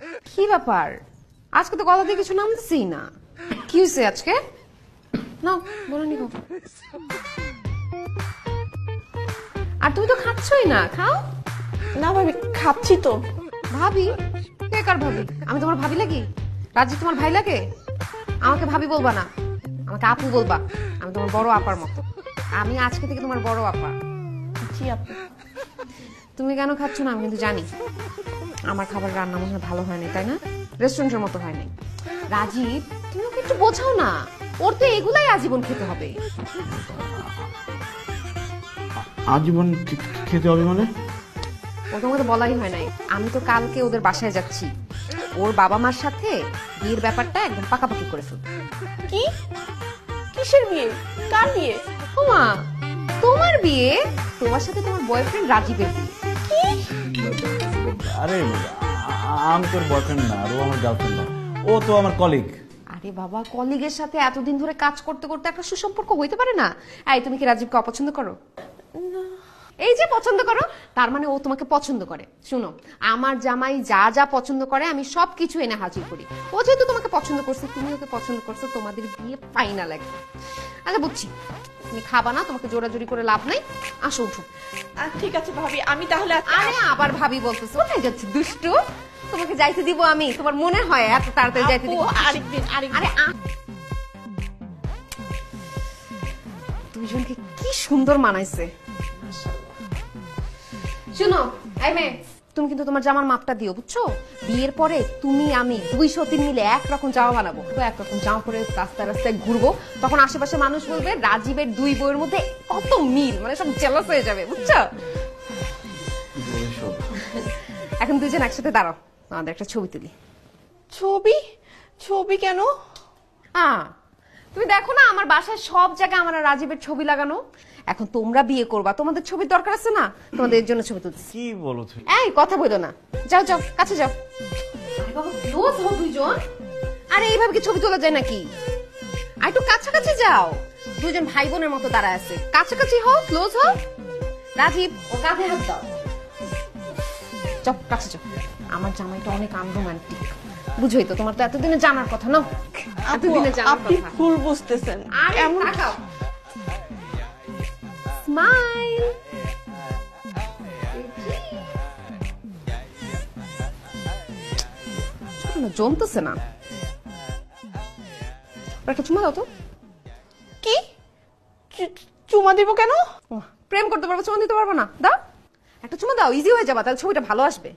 কি ব্যাপার, আজকে তো কথা দিয়ে কিছু নামতেছি না, কি হয়েছে আজকে? না বলো নি। আর তুমি তো খাচ্ছই না, খাও না ভাবি, খাচ্ছি তো। ভাবি? কে কার ভাবি? আমি তোমার ভাবি লাগি? রাজি তোমার ভাই লাগে? আমাকে ভাবি বলবা না, আমাকে আপু বলবা। আমি তোমার বড় আপার মতো, আমি আজকে থেকে তোমার বড় আপা। জি আপু। তুমি কেন খাচ্ছ না আমি কিন্তু জানি। আমার খাবার রান্না মনে হয় ভালো হয়নি, তাই না? রেস্টুরেন্টের মতো হয়নি। রাজীব, তুমি ওকে একটু বোঝাও না, ওর তো এগুলাই আজীবন খেতে হবে। আজীবন খেতে হবে মানে? ও তোমাকে বলাই হয় নাই, আমি তো কালকে ওদের বাসায় যাচ্ছি। ওর বাবা মার সাথে বিয়ের ব্যাপারটা একদম পাকাপাকি করে ফেলবো। কি? কিসের বিয়ে? কার বিয়ে? ওমা, তোমার বিয়ে, তোমার সাথে তোমার বয়ফ্রেন্ড রাজীবের বিয়ে। কি? আরে আমি তোর বয়ফ্রেন্ড না, আর ও আমার গার্লফ্রেন্ড না, ও তো আমার কলিগ। আরে বাবা, কলিগের সাথে এতদিন ধরে কাজ করতে করতে একটা সুসম্পর্ক হইতে পারে না? এই, তুমি কি রাজীবকে অপছন্দ করো? এই যে পছন্দ করো, তার মানে ও তোমাকে পছন্দ করে। শুনো, আমার জামাই যা যা পছন্দ করে আমি সবকিছু এনে হাজির করি। ও যেহেতু তোমাকে পছন্দ করছে, তুমি ওকে পছন্দ করছো, তোমাদের বিয়ে ফাইনাল একদম। আচ্ছা বুঝছি, তুমি খাবা না, তোমাকে জোরাজুরি করে লাভ নাই, আসো উঠো। ঠিক আছে ভাবি, আমি তাহলে আরে আবার ভাবি বলতেছো, কোথায় যাচ্ছে দুষ্টু? তোমাকে যাইতে দিব আমি? তোমার মনে হয় এত তাড়াতাড়ি যাইতে দিব? আরেকদিন আরে দুইজনকে কি সুন্দর মানাইছে। শুনো, এই মেয়ে, তুমি কিন্তু তোমার জামার মাপটা দিও, বুঝছো? বিয়ের পরে তুমি আমি 203 মিলে একরকম জামা বানাবো, একরকম জামা পরে রাস্তায় রাস্তায় ঘুরবো, তখন আশেপাশে মানুষ বলবে রাজীবের দুই বইয়ের মধ্যে কত মিল, মানে সব জেলাস হয়ে যাবে, বুঝছো? এখন দুইজন একসাথে দাঁড়াও, আমাদের একটা ছবি তুলি। ছবি? ছবি কেন? তুমি দেখো না আমার বাসায় সব জায়গায় আমার রাজীবের ছবি লাগানো। এখন তোমরা বিয়ে করবা, তোমাদের ছবির দরকার আছে না? তোমাদের জন্য ছবি তুলছি। কি বলো তুমি? এই কথা বলো না, যাও যাও কাছে যাও। আরে বাবা, ক্লোজ হও দুইজন। আরে এইভাবে কি ছবি তোলা যায় নাকি? আর একটু কাছাকাছি যাও, দুইজন ভাই বোনের মতো দাঁড়ায় আছে, কাছাকাছি হও, ক্লোজ হও। রাজীব, ও কাঁধে হাত দাও। যাও কাছে যাও। আমার জামাইটা অনেক আনরোমান্টিক, বুঝোই তো, তোমার তো এতদিনে জানার কথা না। এতদিনে জানার আপনি কথা। ভুল বুঝতেছেন। আরে তাকাও, স্মাইল। জমতেছে না, একটা চুমা দাও তো। কি? চুমা দিব কেন? প্রেম করতে পারবো, চুমা দিতে পারবো না? দাও একটা চুমা দাও, ইজি হয়ে যাবা, তাহলে ছবিটা ভালো আসবে।